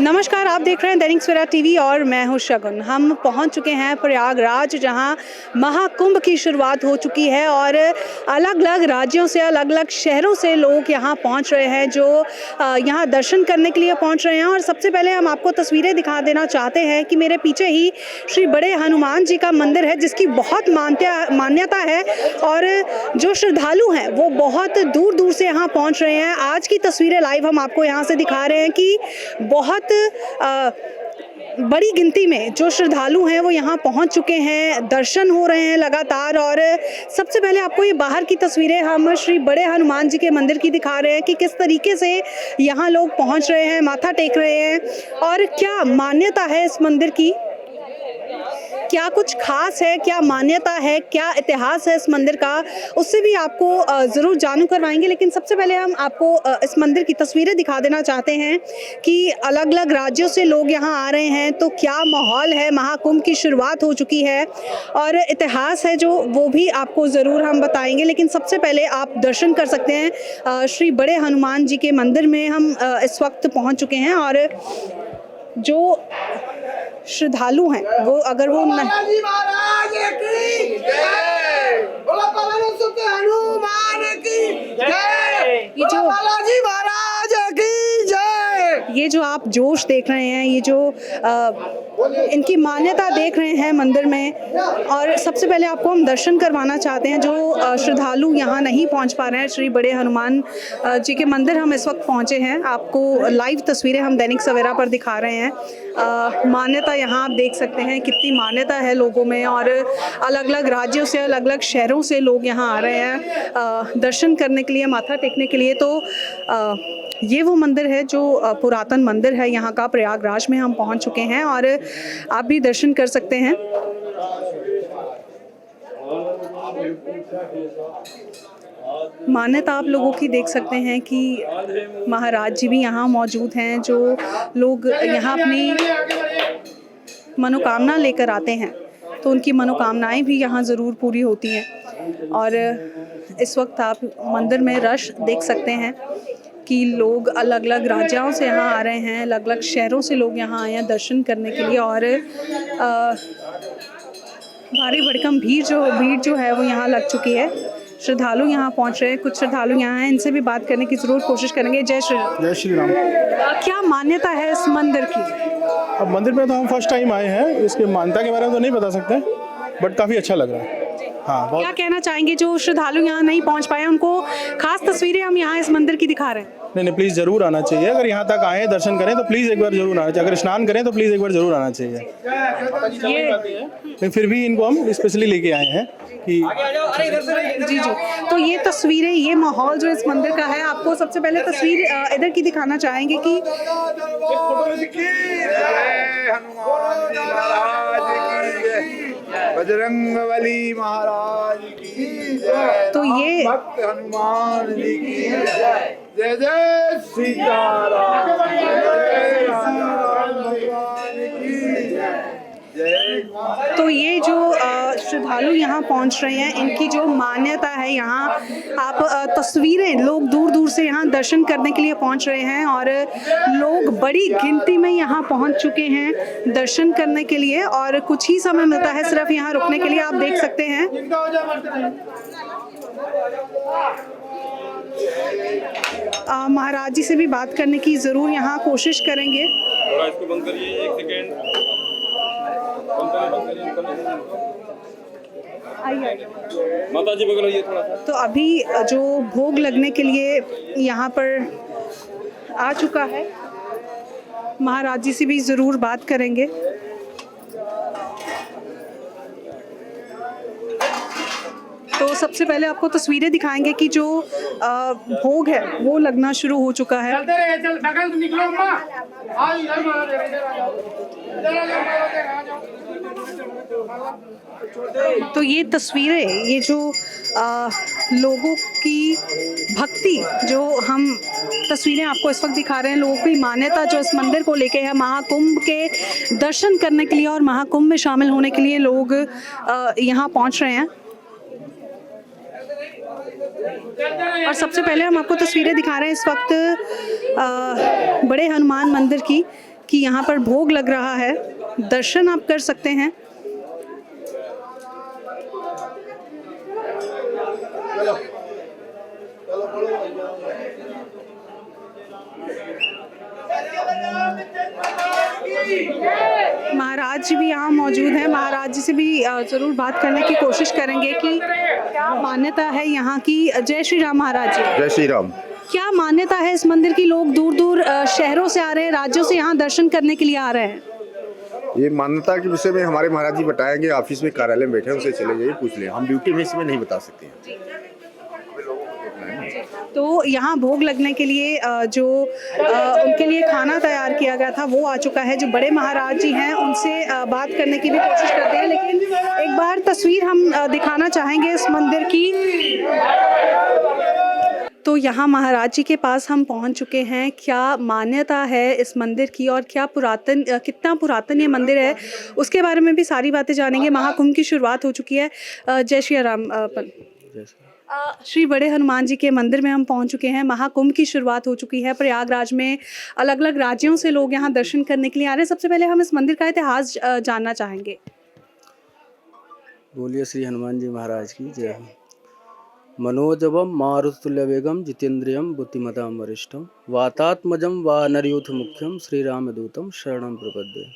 नमस्कार, आप देख रहे हैं दैनिक सवेरा टीवी और मैं हूं शगुन। हम पहुंच चुके हैं प्रयागराज, जहां महाकुंभ की शुरुआत हो चुकी है और अलग अलग राज्यों से, अलग अलग शहरों से लोग यहां पहुंच रहे हैं, जो यहां दर्शन करने के लिए पहुंच रहे हैं। और सबसे पहले हम आपको तस्वीरें दिखा देना चाहते हैं कि मेरे पीछे ही श्री बड़े हनुमान जी का मंदिर है, जिसकी बहुत मान्यता है और जो श्रद्धालु हैं वो बहुत दूर दूर से यहाँ पहुँच रहे हैं। आज की तस्वीरें लाइव हम आपको यहाँ से दिखा रहे हैं कि बहुत बड़ी गिनती में जो श्रद्धालु हैं वो यहाँ पहुँच चुके हैं, दर्शन हो रहे हैं लगातार। और सबसे पहले आपको ये बाहर की तस्वीरें हम श्री बड़े हनुमान जी के मंदिर की दिखा रहे हैं कि किस तरीके से यहाँ लोग पहुँच रहे हैं, माथा टेक रहे हैं और क्या मान्यता है इस मंदिर की, क्या कुछ खास है, क्या मान्यता है, क्या इतिहास है इस मंदिर का, उससे भी आपको ज़रूर जानू करवाएंगे। लेकिन सबसे पहले हम आपको इस मंदिर की तस्वीरें दिखा देना चाहते हैं कि अलग अलग राज्यों से लोग यहाँ आ रहे हैं, तो क्या माहौल है। महाकुंभ की शुरुआत हो चुकी है और इतिहास है जो वो भी आपको ज़रूर हम बताएंगे। लेकिन सबसे पहले आप दर्शन कर सकते हैं श्री बड़े हनुमान जी के मंदिर में हम इस वक्त पहुँच चुके हैं। और जो श्रद्धालु हैं वो अगर वो ये जो आप जोश देख रहे हैं, ये जो इनकी मान्यता देख रहे हैं मंदिर में। और सबसे पहले आपको हम दर्शन करवाना चाहते हैं, जो श्रद्धालु यहाँ नहीं पहुँच पा रहे हैं, श्री बड़े हनुमान जी के मंदिर हम इस वक्त पहुँचे हैं। आपको लाइव तस्वीरें हम दैनिक सवेरा पर दिखा रहे हैं। मान्यता यहाँ आप देख सकते हैं, कितनी मान्यता है लोगों में और अलग अलग राज्यों से, अलग अलग शहरों से लोग यहाँ आ रहे हैं दर्शन करने के लिए, माथा टेकने के लिए। तो ये वो मंदिर है जो पुरातन मंदिर है यहाँ का, प्रयागराज में हम पहुँच चुके हैं और आप भी दर्शन कर सकते हैं। मान्यता आप लोगों की देख सकते हैं कि महाराज जी भी यहाँ मौजूद हैं। जो लोग यहाँ अपनी मनोकामना लेकर आते हैं तो उनकी मनोकामनाएं भी यहाँ ज़रूर पूरी होती हैं। और इस वक्त आप मंदिर में रश देख सकते हैं कि लोग अलग अलग राज्यों से यहाँ आ रहे हैं, अलग अलग शहरों से लोग यहाँ आए हैं दर्शन करने के लिए। और भारी भड़कम भीड़ जो है वो यहाँ लग चुकी है। श्रद्धालु यहाँ पहुँच रहे हैं, कुछ श्रद्धालु यहाँ हैं, इनसे भी बात करने की ज़रूर कोशिश करेंगे। जय श्री राम। क्या मान्यता है इस मंदिर की? अब मंदिर में तो हम फर्स्ट टाइम आए हैं, इसकी मान्यता के बारे में तो नहीं बता सकते, बट काफ़ी अच्छा लग रहा है। हाँ, क्या कहना चाहेंगे जो श्रद्धालु यहाँ नहीं पहुँच पाए, उनको खास तस्वीरें हम यहाँ इस मंदिर की दिखा रहे हैं? नहीं, प्लीज़ ज़रूर आना चाहिए। अगर यहाँ तक आए दर्शन करें तो प्लीज़ एक बार ज़रूर आना चाहिए। अगर स्नान करें तो प्लीज़ एक बार ज़रूर आना चाहिए। लेकिन फिर भी इनको हम स्पेशली लेके आए हैं कि जी। तो ये तस्वीरें, ये माहौल जो इस मंदिर का है, आपको सबसे पहले तस्वीर इधर की दिखाना चाहेंगे कि बजरंगबली महाराज की जय। तो ये भक्त हनुमान जी की जय। जय जय सीताराम, जय राम भगवान की जय। तो ये जो श्रद्धालु यहाँ पहुँच रहे हैं, इनकी जो मान्यता है, यहाँ आप तस्वीरें, लोग दूर दूर से यहाँ दर्शन करने के लिए पहुँच रहे हैं और लोग बड़ी गिनती में यहाँ पहुँच चुके हैं दर्शन करने के लिए। और कुछ ही समय मिलता है सिर्फ यहाँ रुकने के लिए, आप देख सकते हैं। महाराज जी से भी बात करने की ज़रूर यहाँ कोशिश करेंगे। इसको बंद करिए, एक सेकेंड। माता जी बगल होइए थोड़ा सा। तो अभी जो भोग लगने के लिए यहाँ पर आ चुका है, महाराज जी से भी ज़रूर बात करेंगे। तो सबसे पहले आपको तस्वीरें दिखाएंगे कि जो भोग है वो लगना शुरू हो चुका है। तो ये तस्वीरें, ये जो लोगों की भक्ति, जो हम तस्वीरें आपको इस वक्त दिखा रहे हैं, लोगों की मान्यता जो इस मंदिर को लेके है, महाकुंभ के दर्शन करने के लिए और महाकुंभ में शामिल होने के लिए लोग यहाँ पहुँच रहे हैं। और सबसे पहले हम आपको तस्वीरें दिखा रहे हैं इस वक्त बड़े हनुमान मंदिर की कि यहाँ पर भोग लग रहा है, दर्शन आप कर सकते हैं। महाराज जी भी यहाँ मौजूद हैं। महाराज जी से भी ज़रूर बात करने की कोशिश करेंगे कि क्या मान्यता है यहाँ की। जय श्री राम महाराज जी। जय श्री राम। क्या मान्यता है इस मंदिर की? लोग दूर दूर शहरों से आ रहे हैं, राज्यों से यहाँ दर्शन करने के लिए आ रहे हैं। ये मान्यता के विषय में हमारे महाराज जी बताएंगे, ऑफिस में कार्यालय में बैठे हैं, उनसे चले जाइए पूछ लें, हम ड्यूटी में इसमें नहीं बता सकते हैं। तो यहाँ भोग लगने के लिए जो उनके लिए खाना तैयार किया गया था वो आ चुका है। जो बड़े महाराज जी हैं उनसे बात करने की भी कोशिश करते हैं, लेकिन एक बार तस्वीर हम दिखाना चाहेंगे इस मंदिर की। तो यहाँ महाराज जी के पास हम पहुँच चुके हैं। क्या मान्यता है इस मंदिर की और क्या कितना पुरातन ये मंदिर है, उसके बारे में भी सारी बातें जानेंगे। महाकुंभ की शुरुआत हो चुकी है। जय श्री राम। श्री बड़े हनुमान जी के मंदिर में हम पहुंच चुके हैं। महाकुंभ की शुरुआत हो चुकी है। प्रयागराज में अलग अलग राज्यों से लोग यहाँ दर्शन करने के लिए आ रहे हैं। सबसे पहले हम इस मंदिर का इतिहास जानना चाहेंगे। बोलिए श्री हनुमान जी महाराज की जय। मनोजवम मारुतुल्य वेगम जितेंद्रियम बुद्धिमताम वरिष्ठम वातात्मजम वानरयूथ मुख्यम श्री रामदूतम शरणम प्रपद्ये।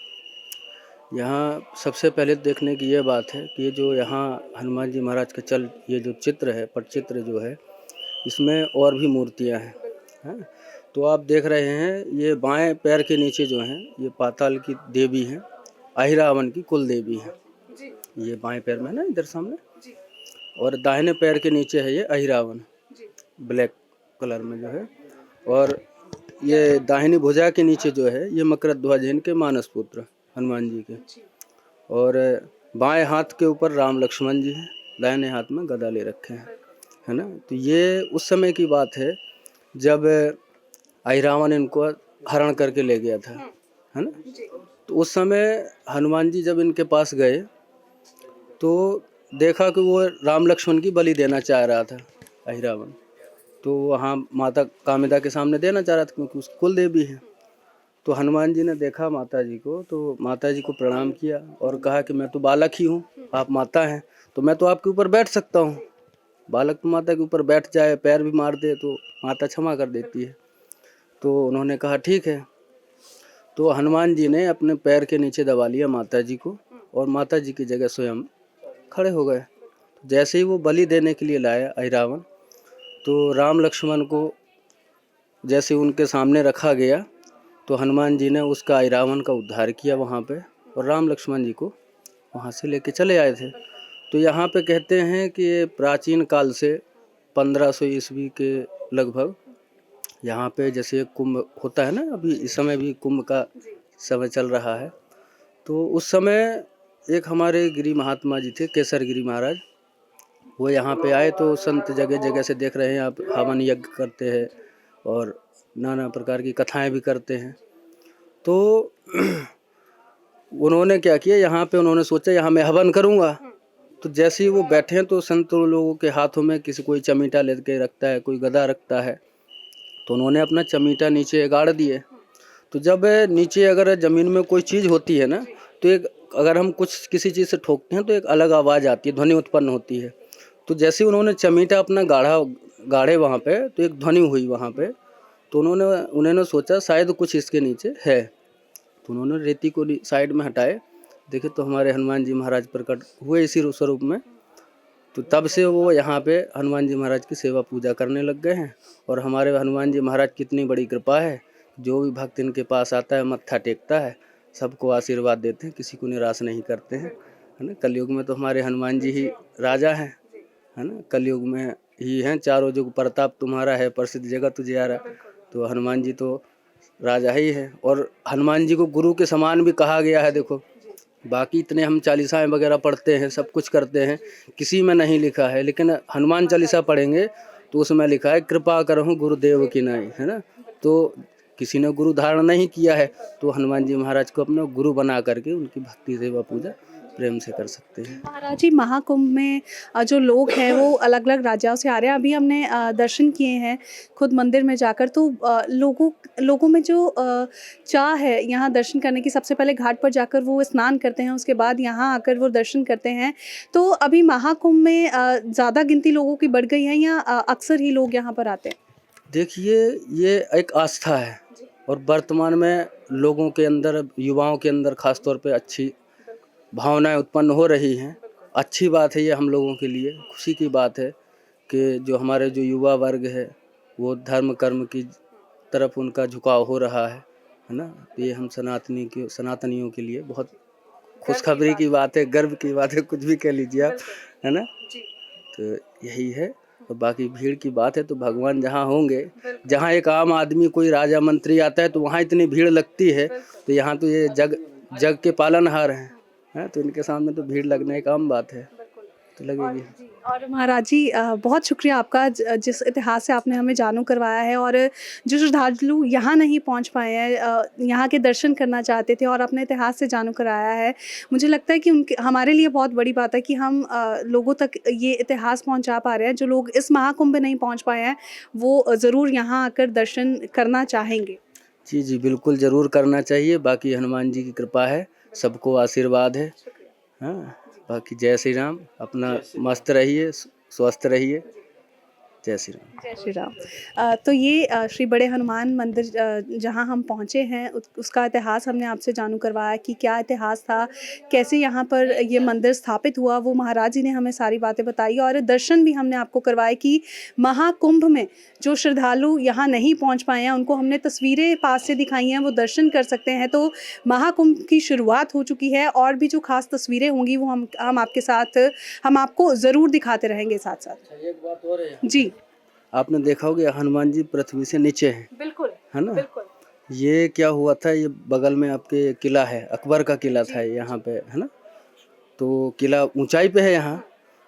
यहाँ सबसे पहले देखने की ये बात है कि ये जो यहाँ हनुमान जी महाराज का ये जो चित्र है, पटचित्र जो है, इसमें और भी मूर्तियाँ हैं। तो आप देख रहे हैं ये बाएं पैर के नीचे जो हैं ये पाताल की देवी हैं, अहिरावण की कुल देवी हैं। ये बाएं पैर में है ना इधर सामने, और दाहिने पैर के नीचे है ये अहिरावण ब्लैक कलर में जो है, और ये दाहिनी भुजा के नीचे जो है ये मकरध्वज इनके मानस पुत्र हनुमान जी के, और बाएं हाथ के ऊपर राम लक्ष्मण जी हैं, दाहिने हाथ में गदा ले रखे हैं, है ना। तो ये उस समय की बात है जब अहिरावण इनको हरण करके ले गया था, है ना। तो उस समय हनुमान जी जब इनके पास गए तो देखा कि वो राम लक्ष्मण की बलि देना चाह रहा था अहिरावण। तो वहाँ माता कामिदा के सामने देना चाह रहा था क्योंकि उसकी कुल देवी है। तो हनुमान जी ने देखा माता जी को, तो माता जी को प्रणाम किया और कहा कि मैं तो बालक ही हूँ, आप माता हैं, तो मैं तो आपके ऊपर बैठ सकता हूँ। बालक तो माता के ऊपर बैठ जाए, पैर भी मार दे तो माता क्षमा कर देती है। तो उन्होंने कहा ठीक है। तो हनुमान जी ने अपने पैर के नीचे दबा लिया माता जी को, और माता जी की जगह स्वयं खड़े हो गए। जैसे ही वो बलि देने के लिए लाया अहिरावण, तो राम लक्ष्मण को जैसे उनके सामने रखा गया, तो हनुमान जी ने उसका अहिरावण का उद्धार किया वहाँ पे, और राम लक्ष्मण जी को वहाँ से लेके चले आए थे। तो यहाँ पे कहते हैं कि ये प्राचीन काल से 1500 ईस्वी के लगभग यहाँ पे जैसे कुंभ होता है ना, अभी इस समय भी कुंभ का समय चल रहा है। तो उस समय एक हमारे गिरी महात्मा जी थे, केसर गिरी महाराज, वो यहाँ पे आए। तो संत जगह जगह से देख रहे हैं आप, हवन यज्ञ करते हैं और नाना प्रकार की कथाएं भी करते हैं। तो उन्होंने क्या किया, यहाँ पे उन्होंने सोचा यहाँ मैं हवन करूँगा। तो जैसे ही वो बैठे हैं तो संत लोगों के हाथों में किसी कोई चमीटा लेके रखता है, कोई गदा रखता है, तो उन्होंने अपना चमीटा नीचे गाड़ दिए। तो जब नीचे अगर ज़मीन में कोई चीज़ होती है ना, तो एक अगर हम कुछ किसी चीज़ से ठोकते हैं तो एक अलग आवाज़ आती है, ध्वनि उत्पन्न होती है। तो जैसे उन्होंने चमीटा अपना गाड़े वहाँ पे, तो एक ध्वनि हुई वहाँ पे। तो उन्होंने सोचा शायद कुछ इसके नीचे है। तो उन्होंने रेती को साइड में हटाए, देखे तो हमारे हनुमान जी महाराज प्रकट हुए इसी स्वरूप में। तो तब से वो यहाँ पे हनुमान जी महाराज की सेवा पूजा करने लग गए हैं। और हमारे हनुमान जी महाराज की इतनी बड़ी कृपा है, जो भी भक्त इनके पास आता है मत्था टेकता है, सबको आशीर्वाद देते हैं, किसी को निराश नहीं करते हैं, है ना। कलयुग में तो हमारे हनुमान जी ही राजा हैं, है ना। कलयुग में ही हैं, चारों युग प्रताप तुम्हारा है, प्रसिद्ध जगत तुझियारा। तो हनुमान जी तो राजा ही है, और हनुमान जी को गुरु के समान भी कहा गया है। देखो बाकी इतने हम चालीसाएँ वगैरह पढ़ते हैं, सब कुछ करते हैं, किसी में नहीं लिखा है, लेकिन हनुमान चालीसा पढ़ेंगे तो उसमें लिखा है कृपा करहूँ गुरुदेव की नाई, है ना। तो किसी ने गुरु धारण नहीं किया है, तो हनुमान जी महाराज को अपना गुरु बना करके उनकी भक्ति सेवा पूजा प्रेम से कर सकते हैं। महाराज जी, महाकुंभ में जो लोग हैं वो अलग अलग राज्यों से आ रहे हैं। अभी हमने दर्शन किए हैं खुद मंदिर में जाकर, तो लोगों में जो चाह है यहाँ दर्शन करने की, सबसे पहले घाट पर जाकर वो स्नान करते हैं, उसके बाद यहाँ आकर वो दर्शन करते हैं। तो अभी महाकुंभ में ज़्यादा गिनती लोगों की बढ़ गई है या अक्सर ही लोग यहाँ पर आते हैं? देखिए, ये एक आस्था है और वर्तमान में लोगों के अंदर, युवाओं के अंदर खास तौर पे अच्छी भावनाएं उत्पन्न हो रही हैं। अच्छी बात है ये, हम लोगों के लिए खुशी की बात है कि जो हमारे जो युवा वर्ग है वो धर्म कर्म की तरफ उनका झुकाव हो रहा है ना। ये हम सनातनियों के लिए बहुत खुशखबरी की बात है, गर्व की बात है, कुछ भी कह लीजिए आप, है ना। तो यही है। और बाकी भीड़ की बात है तो भगवान जहाँ होंगे, जहाँ एक आम आदमी कोई राजा मंत्री आता है तो वहाँ इतनी भीड़ लगती है, तो यहाँ तो ये जग के पालनहार हैं, तो इनके सामने तो भीड़ लगना एक आम बात है, तो लगेगी। और महाराज जी, बहुत शुक्रिया आपका जिस इतिहास से आपने हमें जानू करवाया है। और जो श्रद्धालु यहाँ नहीं पहुँच पाए हैं, यहाँ के दर्शन करना चाहते थे और अपने इतिहास से जानू कराया है, मुझे लगता है कि उनके हमारे लिए बहुत बड़ी बात है कि हम लोगों तक ये इतिहास पहुँचा पा रहे हैं। जो लोग इस महाकुंभ में नहीं पहुँच पाए हैं वो ज़रूर यहाँ आकर दर्शन करना चाहेंगे। जी जी, बिल्कुल ज़रूर करना चाहिए। बाकी हनुमान जी की कृपा है, सबको आशीर्वाद है। हाँ, बाकी जय श्री राम। अपना मस्त रहिए, स्वस्थ रहिए। जय श्री राम। जय श्री राम। तो ये श्री बड़े हनुमान मंदिर जहाँ हम पहुँचे हैं उसका इतिहास हमने आपसे जानू करवाया कि क्या इतिहास था, कैसे यहाँ पर ये मंदिर स्थापित हुआ, वो महाराज जी ने हमें सारी बातें बताई। और दर्शन भी हमने आपको करवाए कि महाकुंभ में जो श्रद्धालु यहाँ नहीं पहुँच पाए हैं उनको हमने तस्वीरें पास से दिखाई हैं, वो दर्शन कर सकते हैं। तो महाकुंभ की शुरुआत हो चुकी है और भी जो खास तस्वीरें होंगी वो हम आपके साथ, हम आपको ज़रूर दिखाते रहेंगे साथ साथ। एक बात और है जी, आपने देखा होगा हनुमान जी पृथ्वी से नीचे हैं, बिल्कुल, है ना। बिल्कुल। ये क्या हुआ था, ये बगल में आपके किला है, अकबर का किला था यहाँ पे, है ना। तो किला ऊंचाई पे है यहाँ।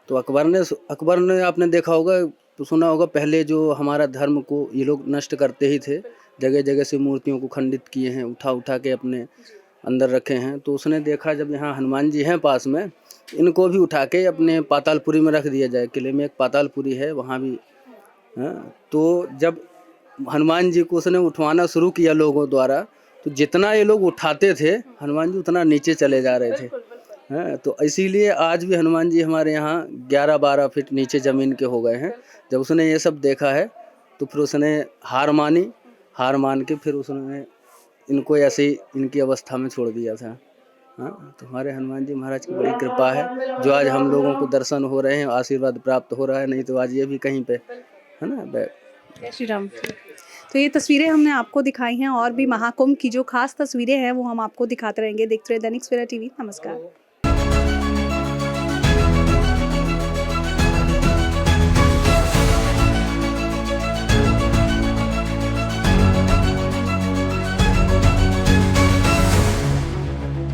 तो अकबर ने आपने देखा होगा तो सुना होगा, पहले जो हमारा धर्म को ये लोग नष्ट करते ही थे, जगह जगह से मूर्तियों को खंडित किए हैं, उठा के अपने अंदर रखे हैं। तो उसने देखा जब यहाँ हनुमान जी हैं पास में, इनको भी उठा के अपने पातालपुरी में रख दिया जाए। किले में एक पातालपुरी है, वहाँ भी। हाँ, तो जब हनुमान जी को उसने उठवाना शुरू किया लोगों द्वारा, तो जितना ये लोग उठाते थे हनुमान जी उतना नीचे चले जा रहे थे। हाँ, तो इसीलिए आज भी हनुमान जी हमारे यहाँ 11-12 फीट नीचे ज़मीन के हो गए हैं। जब उसने ये सब देखा है तो फिर उसने हार मान के फिर उसने इनको ऐसे ही इनकी अवस्था में छोड़ दिया था। हाँ, तो हमारे हनुमान जी महाराज की बड़ी कृपा है जो आज हम लोगों को दर्शन हो रहे हैं, आशीर्वाद प्राप्त हो रहा है। नहीं तो आज ये भी कहीं पे, है ना। जय श्री राम। तो ये तस्वीरें हमने आपको दिखाई हैं और भी महाकुंभ की जो खास तस्वीरें हैं वो हम आपको दिखाते रहेंगे। देखते रहिए दैनिक सवेरा टीवी। नमस्कार।